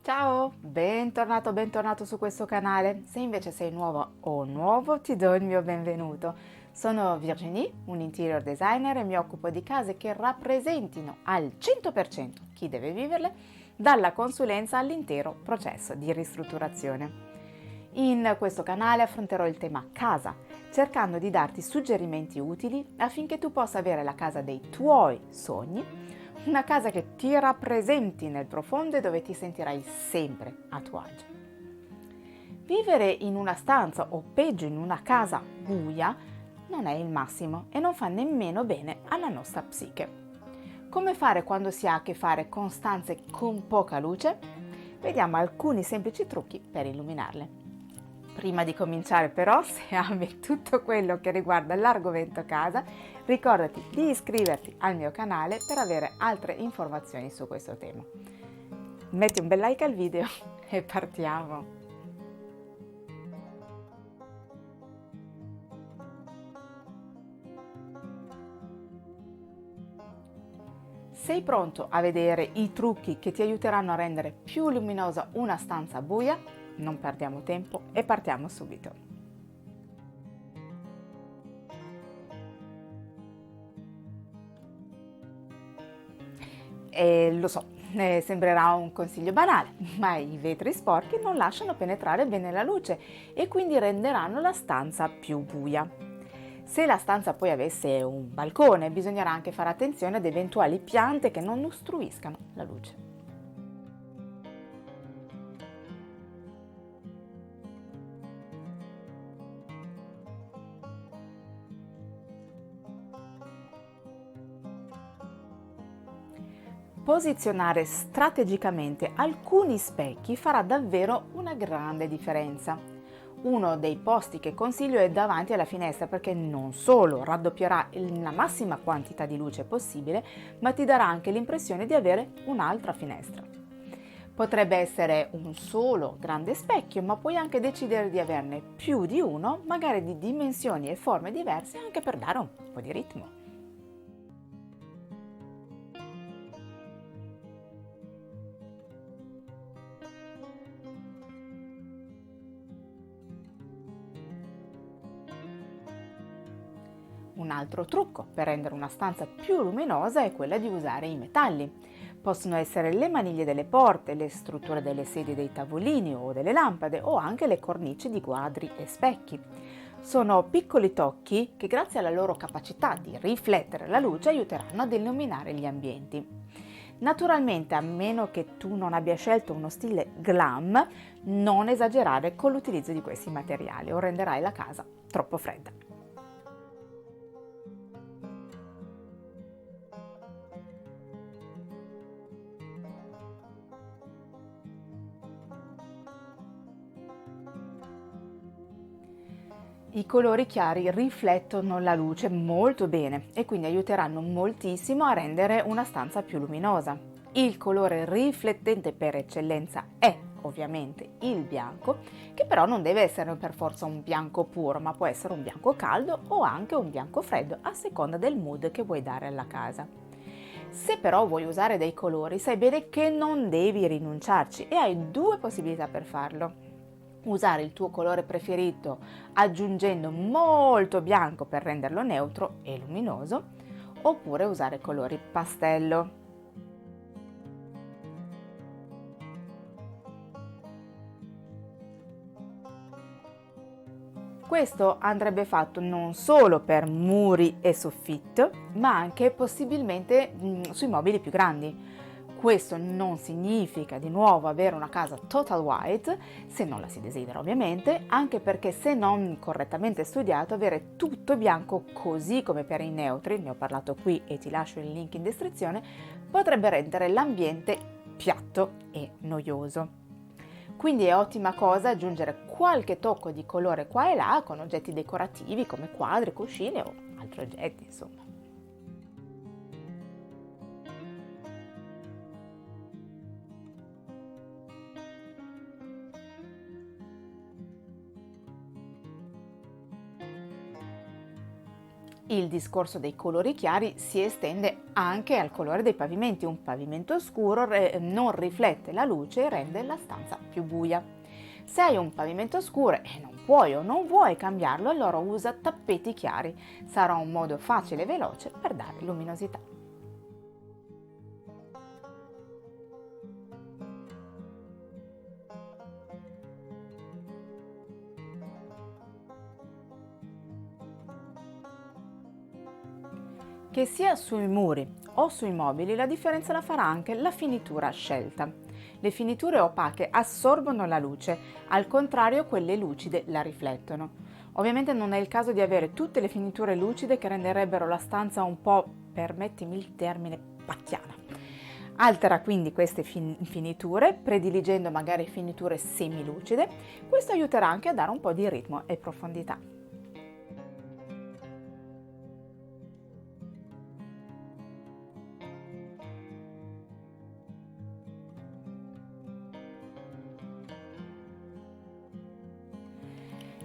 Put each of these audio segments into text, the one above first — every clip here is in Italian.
Ciao, bentornato, bentornato su questo canale. Se invece sei nuovo o nuovo, ti do il mio benvenuto. Sono Virginie, un interior designer e mi occupo di case che rappresentino al 100% chi deve viverle, dalla consulenza all'intero processo di ristrutturazione. In questo canale affronterò il tema casa, cercando di darti suggerimenti utili affinché tu possa avere la casa dei tuoi sogni, una casa che ti rappresenti nel profondo e dove ti sentirai sempre a tuo agio. Vivere in una stanza o peggio in una casa buia non è il massimo e non fa nemmeno bene alla nostra psiche. Come fare quando si ha a che fare con stanze con poca luce? Vediamo alcuni semplici trucchi per illuminarle. Prima di cominciare però, se ami tutto quello che riguarda l'argomento casa, ricordati di iscriverti al mio canale per avere altre informazioni su questo tema. Metti un bel like al video e partiamo! Sei pronto a vedere i trucchi che ti aiuteranno a rendere più luminosa una stanza buia? Non perdiamo tempo e partiamo subito. E lo so, sembrerà un consiglio banale, ma i vetri sporchi non lasciano penetrare bene la luce e quindi renderanno la stanza più buia. Se la stanza poi avesse un balcone, bisognerà anche fare attenzione ad eventuali piante che non ostruiscano la luce. Posizionare strategicamente alcuni specchi farà davvero una grande differenza. Uno dei posti che consiglio è davanti alla finestra perché non solo raddoppierà la massima quantità di luce possibile, ma ti darà anche l'impressione di avere un'altra finestra. Potrebbe essere un solo grande specchio, ma puoi anche decidere di averne più di uno, magari di dimensioni e forme diverse, anche per dare un po' di ritmo. Un altro trucco per rendere una stanza più luminosa è quella di usare i metalli. Possono essere le maniglie delle porte, le strutture delle sedie dei tavolini o delle lampade o anche le cornici di quadri e specchi. Sono piccoli tocchi che grazie alla loro capacità di riflettere la luce aiuteranno ad illuminare gli ambienti. Naturalmente, a meno che tu non abbia scelto uno stile glam, non esagerare con l'utilizzo di questi materiali o renderai la casa troppo fredda. I colori chiari riflettono la luce molto bene e quindi aiuteranno moltissimo a rendere una stanza più luminosa. Il colore riflettente per eccellenza è ovviamente il bianco, che però non deve essere per forza un bianco puro, ma può essere un bianco caldo o anche un bianco freddo a seconda del mood che vuoi dare alla casa. Se però vuoi usare dei colori, sai bene che non devi rinunciarci e hai due possibilità per farlo. Usare il tuo colore preferito aggiungendo molto bianco per renderlo neutro e luminoso, oppure usare colori pastello. Questo andrebbe fatto non solo per muri e soffitto, ma anche possibilmente sui mobili più grandi. Questo non significa di nuovo avere una casa total white, se non la si desidera ovviamente, anche perché se non correttamente studiato, avere tutto bianco così come per i neutri, ne ho parlato qui e ti lascio il link in descrizione, potrebbe rendere l'ambiente piatto e noioso. Quindi è ottima cosa aggiungere qualche tocco di colore qua e là con oggetti decorativi come quadri, cuscine o altri oggetti, insomma. Il discorso dei colori chiari si estende anche al colore dei pavimenti. Un pavimento scuro non riflette la luce e rende la stanza più buia. Se hai un pavimento scuro e non puoi o non vuoi cambiarlo, allora usa tappeti chiari. Sarà un modo facile e veloce per dare luminosità. Che sia sui muri o sui mobili, la differenza la farà anche la finitura scelta. Le finiture opache assorbono la luce, al contrario quelle lucide la riflettono. Ovviamente non è il caso di avere tutte le finiture lucide che renderebbero la stanza un po', permettimi il termine, pacchiana. Altera quindi queste finiture, prediligendo magari finiture semilucide. Questo aiuterà anche a dare un po' di ritmo e profondità.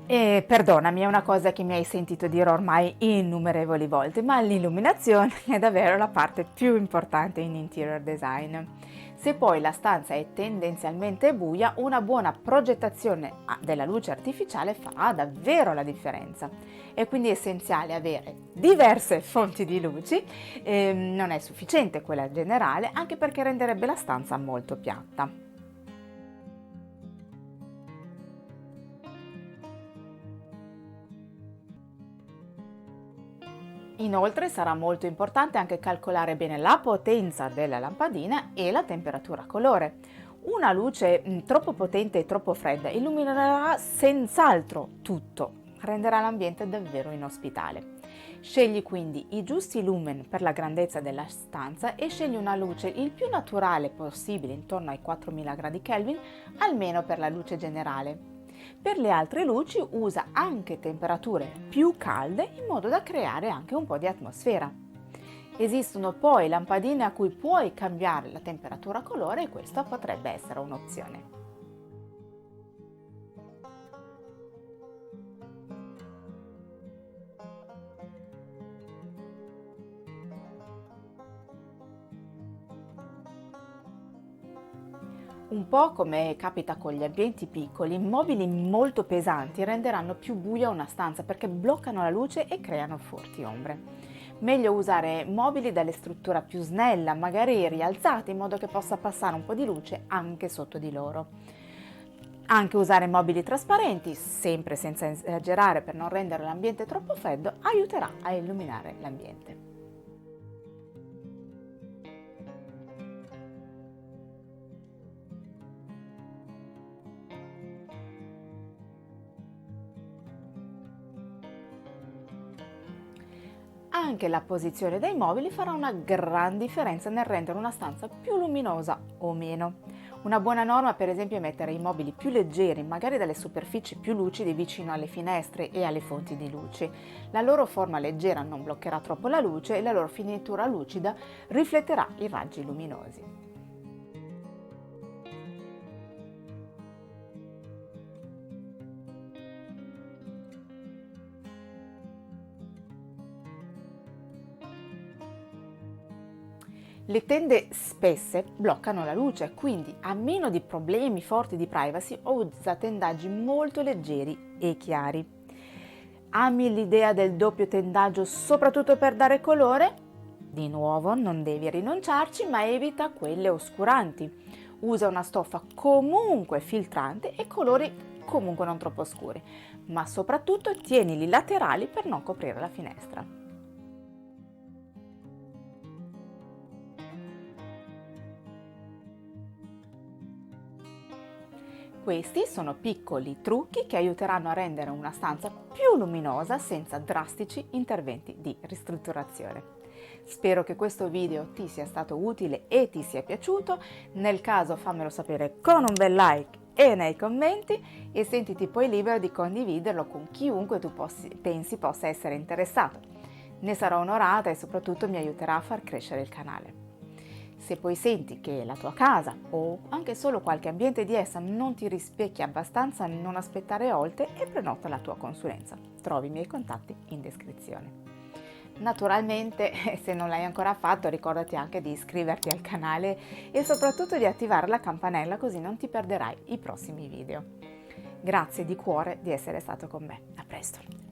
E perdonami, è una cosa che mi hai sentito dire ormai innumerevoli volte, ma l'illuminazione è davvero la parte più importante in interior design. Se poi la stanza è tendenzialmente buia, una buona progettazione della luce artificiale farà davvero la differenza. È quindi essenziale avere diverse fonti di luci, non è sufficiente quella generale, anche perché renderebbe la stanza molto piatta. Inoltre sarà molto importante anche calcolare bene la potenza della lampadina e la temperatura colore. Una luce troppo potente e troppo fredda illuminerà senz'altro tutto, renderà l'ambiente davvero inospitale. Scegli quindi i giusti lumen per la grandezza della stanza e scegli una luce il più naturale possibile, intorno ai 4000 gradi Kelvin, almeno per la luce generale. Per le altre luci usa anche temperature più calde in modo da creare anche un po' di atmosfera. Esistono poi lampadine a cui puoi cambiare la temperatura colore e questa potrebbe essere un'opzione. Un po' come capita con gli ambienti piccoli, mobili molto pesanti renderanno più buia una stanza perché bloccano la luce e creano forti ombre. Meglio usare mobili dalle struttura più snella, magari rialzati in modo che possa passare un po' di luce anche sotto di loro. Anche usare mobili trasparenti, sempre senza esagerare per non rendere l'ambiente troppo freddo, aiuterà a illuminare l'ambiente. Anche la posizione dei mobili farà una gran differenza nel rendere una stanza più luminosa o meno. Una buona norma per esempio è mettere i mobili più leggeri, magari dalle superfici più lucide vicino alle finestre e alle fonti di luce. La loro forma leggera non bloccherà troppo la luce e la loro finitura lucida rifletterà i raggi luminosi. Le tende spesse bloccano la luce, quindi a meno di problemi forti di privacy usa tendaggi molto leggeri e chiari. Ami l'idea del doppio tendaggio soprattutto per dare colore? Di nuovo non devi rinunciarci, ma evita quelle oscuranti. Usa una stoffa comunque filtrante e colori comunque non troppo scuri, ma soprattutto tienili laterali per non coprire la finestra. Questi sono piccoli trucchi che aiuteranno a rendere una stanza più luminosa senza drastici interventi di ristrutturazione. Spero che questo video ti sia stato utile e ti sia piaciuto. Nel caso fammelo sapere con un bel like e nei commenti e sentiti poi libero di condividerlo con chiunque tu pensi possa essere interessato. Ne sarò onorata e soprattutto mi aiuterà a far crescere il canale. Se poi senti che la tua casa o anche solo qualche ambiente di essa non ti rispecchia abbastanza, non aspettare oltre e prenota la tua consulenza. Trovi i miei contatti in descrizione. Naturalmente, se non l'hai ancora fatto, ricordati anche di iscriverti al canale e soprattutto di attivare la campanella così non ti perderai i prossimi video. Grazie di cuore di essere stato con me. A presto!